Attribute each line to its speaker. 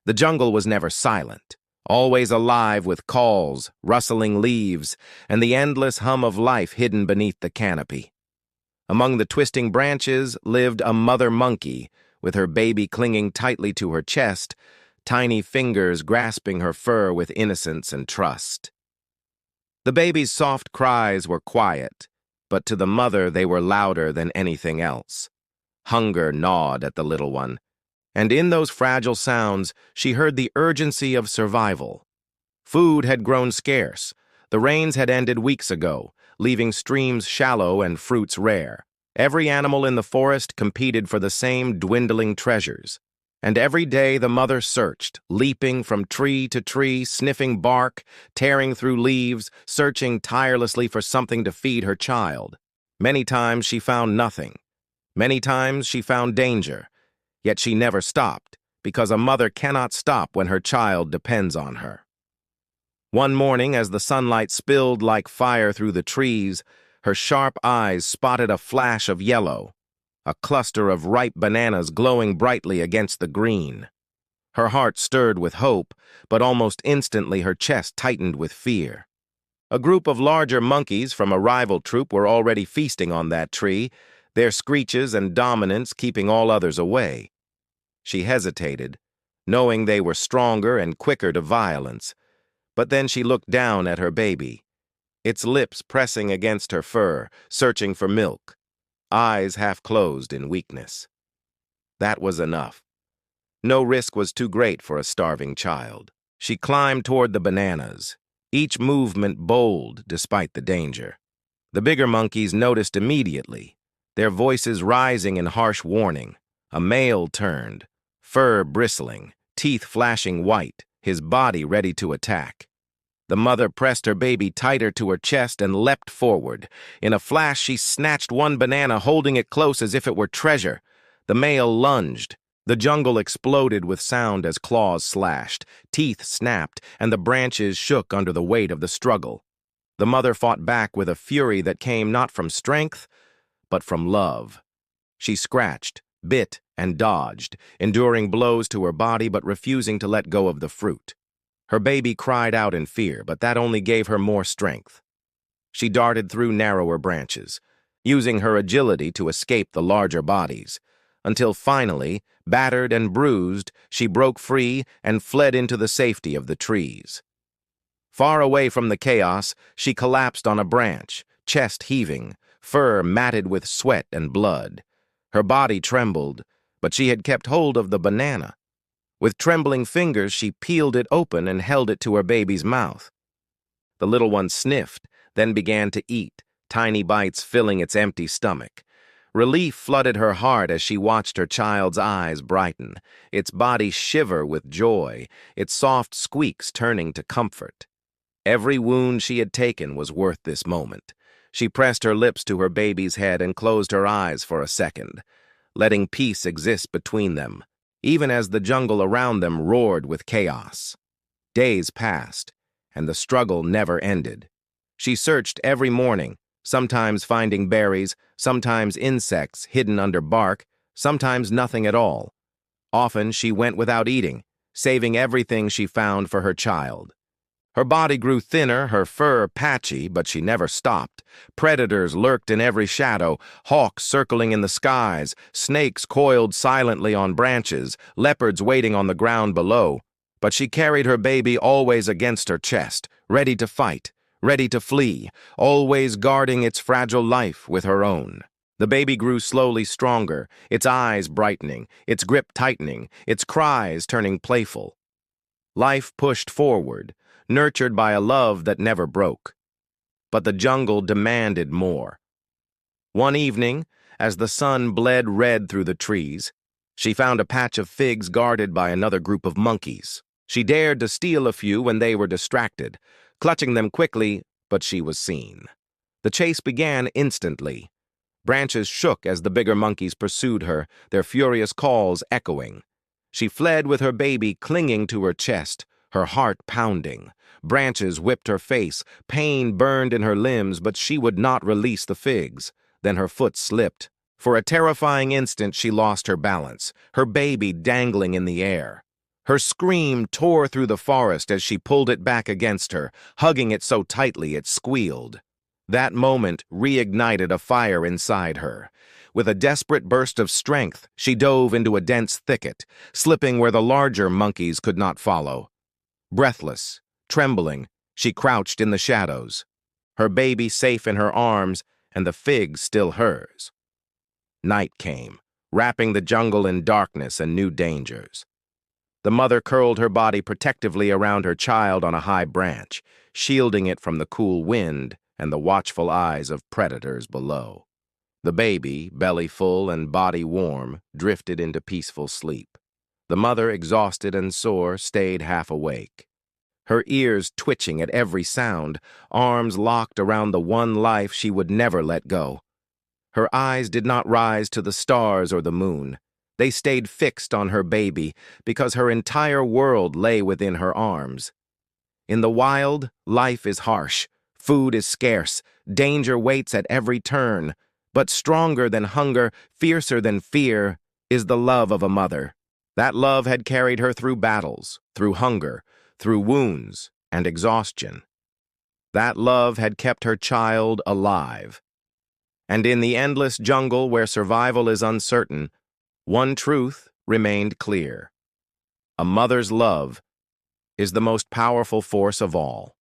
Speaker 1: The jungle was never silent, always alive with calls, rustling leaves, and the endless hum of life hidden beneath the canopy. Among the twisting branches lived a mother monkey, with her baby clinging tightly to her chest, tiny fingers grasping her fur with innocence and trust. The baby's soft cries were quiet, but to the mother they were louder than anything else. Hunger gnawed at the little one, and in those fragile sounds she heard the urgency of survival. Food had grown scarce. The rains had ended weeks ago, leaving streams shallow and fruits rare. Every animal in the forest competed for the same dwindling treasures. And every day the mother searched, leaping from tree to tree, sniffing bark, tearing through leaves, searching tirelessly for something to feed her child. Many times she found nothing. Many times she found danger. Yet she never stopped, because a mother cannot stop when her child depends on her. One morning, as the sunlight spilled like fire through the trees, her sharp eyes spotted a flash of yellow, a cluster of ripe bananas glowing brightly against the green. Her heart stirred with hope, but almost instantly her chest tightened with fear. A group of larger monkeys from a rival troop were already feasting on that tree, their screeches and dominance keeping all others away. She hesitated, knowing they were stronger and quicker to violence, but then she looked down at her baby, its lips pressing against her fur, searching for milk, eyes half closed in weakness. That was enough. No risk was too great for a starving child. She climbed toward the bananas, each movement bold despite the danger. The bigger monkeys noticed immediately, their voices rising in harsh warning. A male turned, fur bristling, teeth flashing white, his body ready to attack. The mother pressed her baby tighter to her chest and leapt forward. In a flash, she snatched one banana, holding it close as if it were treasure. The male lunged. The jungle exploded with sound as claws slashed, teeth snapped, and the branches shook under the weight of the struggle. The mother fought back with a fury that came not from strength, but from love. She scratched, bit, and dodged, enduring blows to her body but refusing to let go of the fruit. Her baby cried out in fear, but that only gave her more strength. She darted through narrower branches, using her agility to escape the larger bodies, until finally, battered and bruised, she broke free and fled into the safety of the trees. Far away from the chaos, she collapsed on a branch, chest heaving, fur matted with sweat and blood. Her body trembled, but she had kept hold of the banana. With trembling fingers, she peeled it open and held it to her baby's mouth. The little one sniffed, then began to eat, tiny bites filling its empty stomach. Relief flooded her heart as she watched her child's eyes brighten, its body shiver with joy, its soft squeaks turning to comfort. Every wound she had taken was worth this moment. She pressed her lips to her baby's head and closed her eyes for a second, letting peace exist between them, even as the jungle around them roared with chaos. Days passed, and the struggle never ended. She searched every morning, sometimes finding berries, sometimes insects hidden under bark, sometimes nothing at all. Often she went without eating, saving everything she found for her child. Her body grew thinner, her fur patchy, but she never stopped. Predators lurked in every shadow, hawks circling in the skies, snakes coiled silently on branches, leopards waiting on the ground below. But she carried her baby always against her chest, ready to fight, ready to flee, always guarding its fragile life with her own. The baby grew slowly stronger, its eyes brightening, its grip tightening, its cries turning playful. Life pushed forward, nurtured by a love that never broke. But the jungle demanded more. One evening, as the sun bled red through the trees, she found a patch of figs guarded by another group of monkeys. She dared to steal a few when they were distracted, clutching them quickly, but she was seen. The chase began instantly. Branches shook as the bigger monkeys pursued her, their furious calls echoing. She fled with her baby clinging to her chest, her heart pounding. Branches whipped her face, pain burned in her limbs, but she would not release the figs. Then her foot slipped. For a terrifying instant she lost her balance, her baby dangling in the air. Her scream tore through the forest as she pulled it back against her, hugging it so tightly it squealed. That moment reignited a fire inside her. With a desperate burst of strength, she dove into a dense thicket, slipping where the larger monkeys could not follow. Breathless, trembling, she crouched in the shadows, her baby safe in her arms and the fig still hers. Night came, wrapping the jungle in darkness and new dangers. The mother curled her body protectively around her child on a high branch, shielding it from the cool wind and the watchful eyes of predators below. The baby, belly full and body warm, drifted into peaceful sleep. The mother, exhausted and sore, stayed half awake. Her ears twitching at every sound, arms locked around the one life she would never let go. Her eyes did not rise to the stars or the moon. They stayed fixed on her baby because her entire world lay within her arms. In the wild, life is harsh, food is scarce, danger waits at every turn, but stronger than hunger, fiercer than fear, is the love of a mother. That love had carried her through battles, through hunger, through wounds and exhaustion. That love had kept her child alive. And in the endless jungle where survival is uncertain, one truth remained clear. A mother's love is the most powerful force of all.